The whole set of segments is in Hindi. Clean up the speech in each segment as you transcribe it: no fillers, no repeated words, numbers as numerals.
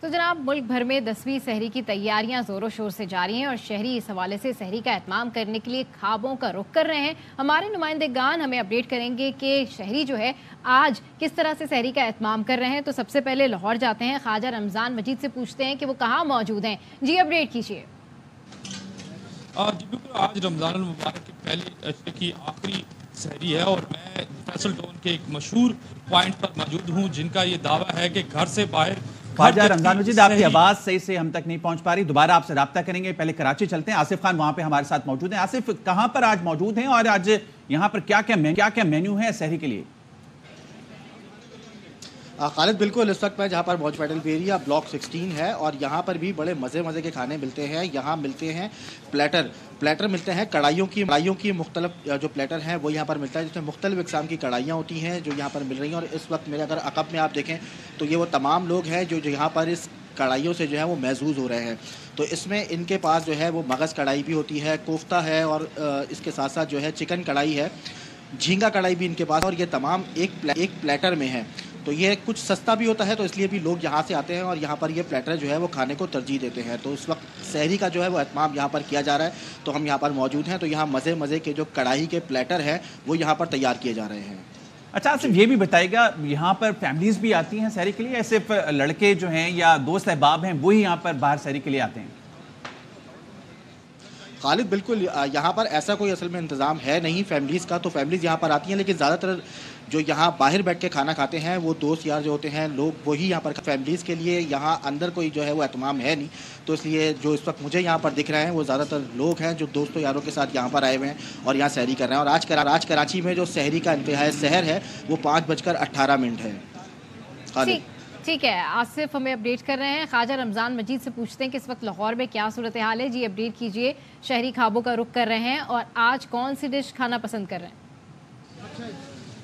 तो जनाब, मुल्क भर में 10वीं सहरी की तैयारियां जोरों शोर से जारी हैं और शहरी इस हवाले से सहरी का एहतमाम करने के लिए ख्वाबों का रुख कर रहे हैं। हमारे नुमाइंदेगान हमें अपडेट करेंगे कि शहरी जो है आज किस तरह से सहरी का एहतमाम कर रहे हैं। तो सबसे पहले लाहौर जाते हैं, ख्वाजा रमजान मजीद से पूछते हैं कि वो कहाँ मौजूद हैं। जी अपडेट कीजिए। जी बिल्कुल, आज रमज़ान मुबारक के पहले अशरे की आखिरी सहरी है और मैं फैसल टाउन के एक मशहूर पॉइंट पर मौजूद हूँ जिनका ये दावा है कि घर से बाहर ख्वाजा रमजान मजीद, आपकी आवाज़ सही से हम तक नहीं पहुंच पा रही, दोबारा आपसे रब्ता करेंगे। पहले कराची चलते हैं, आसिफ खान वहां पे हमारे साथ मौजूद हैं। आसिफ, कहां पर आज मौजूद हैं और आज यहाँ पर क्या क्या मेन्यू है सहरी के लिए? खालिद, बिल्कुल इस वक्त मैं जहाँ पर मौज मेडल एरिया ब्लॉक 16 है और यहाँ पर भी बड़े मज़े के खाने मिलते हैं। यहाँ मिलते हैं प्लेटर मिलते हैं, कढ़ाइयों की मुख्तलिफ जो प्लेटर हैं वो यहाँ पर मिलता है, जिसमें मुख्तलिफ इक़साम की कढ़ाइयाँ होती हैं जो यहाँ पर मिल रही हैं। और इस वक्त मेरे अगर अक़ब में आप देखें तो ये वो तमाम लोग हैं जो यहाँ पर इस कढ़ाइयों से जो है वो महजूज़ हो रहे हैं। तो इसमें इनके पास जो है वो मगज़ कढ़ाई भी होती है, कोफ्ता है और इसके साथ साथ जो है चिकन कढ़ाई है, झींगा कढ़ाई भी इनके पास, और ये तमाम एक प्लेटर में है। तो ये कुछ सस्ता भी होता है, तो इसलिए भी लोग यहाँ से आते हैं और यहाँ पर ये प्लेटर जो है वो खाने को तरजीह देते हैं। तो इस वक्त सहरी का जो है वो एहतमाम यहाँ पर किया जा रहा है, तो हम यहाँ पर मौजूद हैं। तो यहाँ मज़े के जो कढ़ाई के प्लेटर हैं वो यहाँ पर तैयार किए जा रहे हैं। अच्छा, सिर्फ ये भी बताइएगा, यहाँ पर फैमिलीज भी आती हैं सहरी के लिए, सिर्फ लड़के जो हैं या दोस्त अहबाब हैं वही यहाँ पर बाहर सहरी के लिए आते हैं? खालिद, बिल्कुल यहाँ पर ऐसा कोई असल में इंतज़ाम है नहीं फैमिलीज़ का। तो फैमिलीज़ यहाँ पर आती हैं, लेकिन ज़्यादातर जो यहाँ बाहर बैठ के खाना खाते हैं वो दोस्त यार जो होते हैं लोग, वही यहाँ पर फैमिलीज़ के लिए यहाँ अंदर कोई जो है वो एहतमाम है नहीं। तो इसलिए जो इस वक्त मुझे यहाँ पर दिख रहे हैं वो ज़्यादातर लोग हैं जो दोस्तों यारों के साथ यहाँ पर आए हुए हैं और यहाँ सहरी कर रहे हैं। और आज कराची में जो सहरी का इंतहाई सहर है वो 5:18 है। खालिद, ठीक है, आसिफ हमें अपडेट कर रहे हैं। ख्वाजा रमजान मजीद से पूछते हैं कि इस वक्त लाहौर में क्या सूरत हाल है। जी अपडेट कीजिए। शहरी ख्वाबों का रुख कर रहे हैं और आज कौन सी डिश खाना पसंद कर रहे हैं?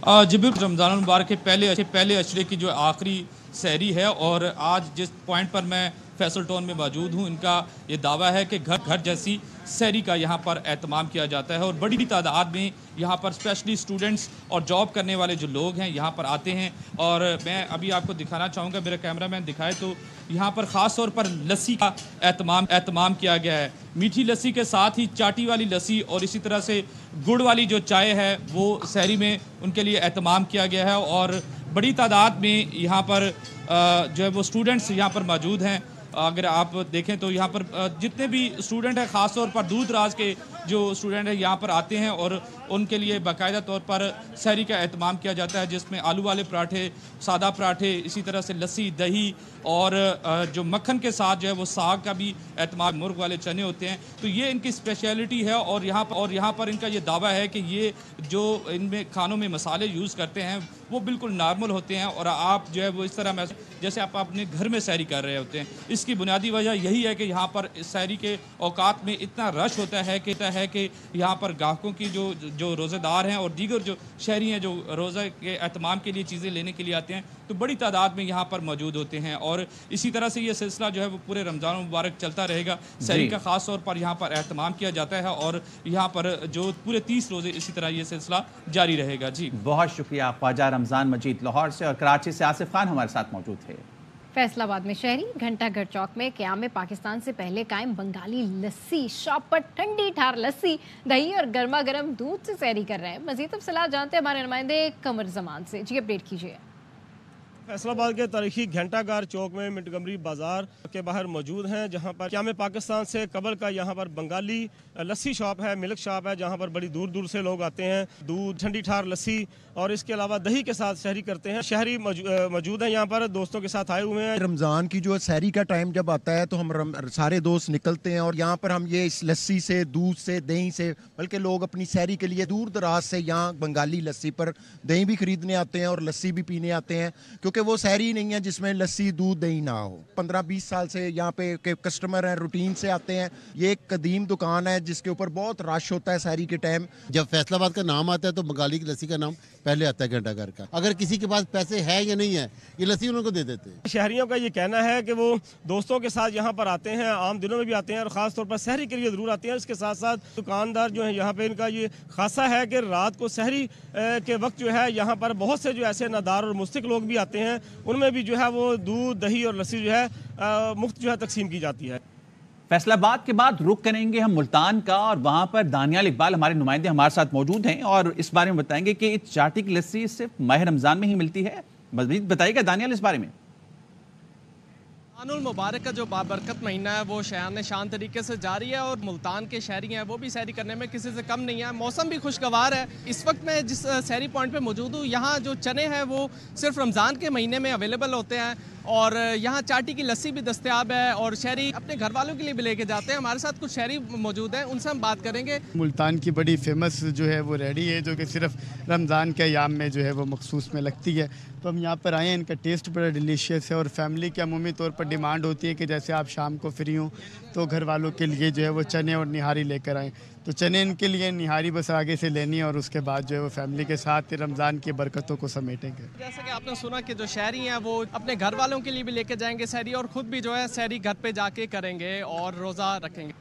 जी बिल्कुल, रमज़ान मुबारक के पहले अशरे की जो आखिरी सहरी है और आज जिस पॉइंट पर मैं फैसल टाउन में मौजूद हूँ, इनका ये दावा है कि घर जैसी सहरी का यहाँ पर एहतमाम किया जाता है और बड़ी तादाद में यहाँ पर स्पेशली स्टूडेंट्स और जॉब करने वाले जो लोग हैं यहाँ पर आते हैं। और मैं अभी आपको दिखाना चाहूँगा, मेरा कैमरामैन दिखाए तो यहाँ पर ख़ास तौर पर लस्सी का एहतमाम किया गया है। मीठी लस्सी के साथ ही चाटी वाली लस्सी और इसी तरह से गुड़ वाली जो चाय है वो सहरी में उनके लिए एहतमाम किया गया है। और बड़ी तादाद में यहाँ पर जो है वो स्टूडेंट्स यहाँ पर मौजूद हैं। अगर आप देखें तो यहाँ पर जितने भी स्टूडेंट हैं, ख़ास तौर पर दूर दराज के जो स्टूडेंट हैं यहाँ पर आते हैं और उनके लिए बाकायदा तौर पर सहरी का एहतमाम किया जाता है, जिसमें आलू वाले पराठे, सादा पराठे, इसी तरह से लस्सी, दही और जो मक्खन के साथ जो है वो साग का भी एहतमाम, मुर्ग वाले चने होते हैं। तो ये इनकी स्पेशलिटी है और यहाँ पर इनका ये दावा है कि ये जो इनमें खानों में मसाले यूज़ करते हैं वो बिल्कुल नॉर्मल होते हैं और आप जो है वो इस तरह जैसे आप अपने घर में सहरी कर रहे होते हैं। इसकी बुनियादी वजह यही है कि यहाँ पर सहरी के औकात में इतना रश होता है कि यहाँ पर ग्राहकों की जो रोज़ेदार हैं और दीगर जो शहरी हैं जो रोज़ा के एहतमाम के लिए चीज़ें लेने के लिए आते हैं तो बड़ी तादाद में यहाँ पर मौजूद होते हैं। और इसी तरह से ये सिलसिला जो है वो पूरे रमज़ान मुबारक चलता रहेगा। सहरी का ख़ास तौर पर यहाँ पर एहतमाम किया जाता है और यहाँ पर जो पूरे 30 रोज़े इसी तरह ये सिलसिला जारी रहेगा। जी बहुत शुक्रिया ख्वाजा रमजान मजीद लाहौर से, और कराची से आसिफ खान हमारे साथ मौजूद थे। फैसलाबाद में शहरी घंटाघर चौक में क़याम पाकिस्तान से पहले कायम बंगाली लस्सी शॉप पर ठंडी ठार लस्सी, दही और गर्मा गर्म दूध से सहरी कर रहे हैं। मजीद तफसीलात जानते हैं हमारे नुमाइंदे कमर जमान से। जी अपडेट कीजिए। फैसलाबाद के तारीखी घंटाघर चौक में मिंटगमरी बाजार के बाहर मौजूद हैं, जहां पर क़याम पाकिस्तान से कबल का यहाँ पर बंगाली लस्सी शॉप है, मिल्क शॉप है, जहां पर बड़ी दूर दूर से लोग आते हैं दूध, ठंडी ठार लस्सी और इसके अलावा दही के साथ सहरी करते हैं। शहरी मौजूद हैं यहाँ पर, दोस्तों के साथ आए हुए हैं। रमज़ान की जो सहरी का टाइम जब आता है तो हम सारे दोस्त निकलते हैं और यहाँ पर हम ये इस लस्सी से, दूध से, दही से, बल्कि लोग अपनी सहरी के लिए दूर दराज से यहाँ बंगाली लस्सी पर दही भी खरीदने आते हैं और लस्सी भी पीने आते हैं, क्योंकि वो सहरी नहीं है जिसमें लस्सी, दूध, दही ना हो। 15-20 साल से यहाँ पे के कस्टमर हैं, रूटीन से आते हैं। ये एक कदीम दुकान है जिसके ऊपर बहुत रश होता है सहरी के टाइम। जब फैसलाबाद का नाम आता है तो बंगाली की लस्सी का नाम पहले आता है घंटा घर का। अगर किसी के पास पैसे है या नहीं है, ये लस्सी उनको दे देते हैं। शहरियों का ये कहना है कि वो दोस्तों के साथ यहाँ पर आते हैं, आम दिनों में भी आते हैं और ख़ास तौर पर सहरी के लिए ज़रूर आते हैं। इसके साथ साथ दुकानदार जो है यहाँ पे इनका ये खासा है कि रात को सहरी के वक्त जो है यहाँ पर बहुत से जो ऐसे नादार और मुस्तक लोग भी आते हैं, उनमें भी जो है वो दूध, दही और लस्सी जो है मुफ्त जो है तकसीम की जाती है। फैसलाबाद के बाद रुख करेंगे हम मुल्तान का, और वहां पर दानियाल इकबाल हमारे नुमाइंदे हमारे साथ मौजूद हैं और इस बारे में बताएंगे कि चाटी की लस्सी सिर्फ माह रमजान में ही मिलती है। मज़ीद बताइएगा दानियाल इस बारे में। रमज़ानुल मुबारक का जो बाबरकत महीना है वो शान शान तरीके से जारी है और मुल्तान के शहरी हैं वो भी सैरी करने में किसी से कम नहीं है। मौसम भी खुशगवार है। इस वक्त मैं जिस सैरी पॉइंट पे मौजूद हूँ, यहाँ जो चने हैं वो सिर्फ रमज़ान के महीने में अवेलेबल होते हैं और यहाँ चाटी की लस्सी भी दस्तयाब है और शहरी अपने घर वालों के लिए भी लेके जाते हैं। हमारे साथ कुछ शहरी मौजूद हैं, उनसे हम बात करेंगे। मुल्तान की बड़ी फेमस जो है वो रेडी है, जो कि सिर्फ रमज़ान के अयाम में जो है वो मखसूस में लगती है। तो हम यहाँ पर आए हैं, इनका टेस्ट बड़ा डिलीशियस है और फैमिली की अमूमी तौर पर डिमांड होती है कि जैसे आप शाम को फ्री हों तो घर वालों के लिए जो है वो चने और निहारी लेकर आएँ। तो चने इनके लिए, निहारी बस आगे से लेनी है और उसके बाद जो है वो फैमिली के साथ रमज़ान की बरकतों को समेटेंगे। जैसा कि आपने सुना कि जो शहरी हैं वो अपने घर वालों के लिए भी लेके जाएंगे सहरी और ख़ुद भी जो है सहरी घर पे जाके करेंगे और रोज़ा रखेंगे।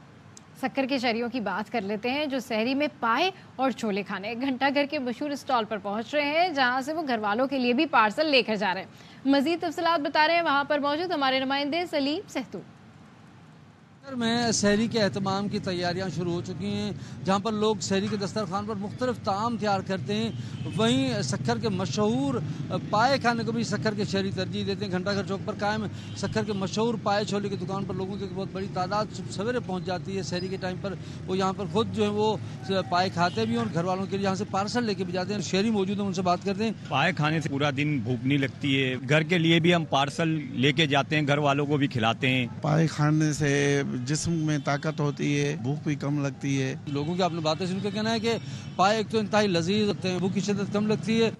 सक्कर के शहरियों की बात कर लेते हैं जो सहरी में पाए और छोले खाने घंटाघर के मशहूर स्टॉल पर पहुंच रहे हैं, जहां से वो घर वालों के लिए भी पार्सल लेकर जा रहे हैं। मजीद तफसीलात बता रहे हैं वहां पर मौजूद हमारे नुमाइंदे सलीम सहतू। में सहरी के एहतमाम की तैयारियां शुरू हो चुकी हैं, जहां पर लोग सहरी के दस्तरखान पर मुख्तलिफ ताम तैयार करते हैं। वहीं सक्कर के मशहूर पाए खाने को भी सक्कर के शहरी तरजीह देते हैं। घंटाघर चौक पर कायम सक्कर के मशहूर पाए छोले की दुकान पर लोगों की बहुत बड़ी तादाद सवेरे पहुंच जाती है। सहरी के टाइम पर वो यहाँ पर खुद जो है वो पाए खाते भी हैं और घर वालों के लिए यहाँ से पार्सल लेके भी जाते हैं। शहरी मौजूद हैं, उनसे बात करते हैं। पाए खाने से पूरा दिन भूख नहीं लगती है, घर के लिए भी हम पार्सल लेके जाते हैं, घर वालों को भी खिलाते हैं। पाए खाने से जिस्म में ताकत होती है, भूख भी कम लगती है। लोगों की आपने बातें सुनकर कहना है कि पाए एक तो इंतहाई लजीज होते हैं, भूख की शिद्दत कम लगती है।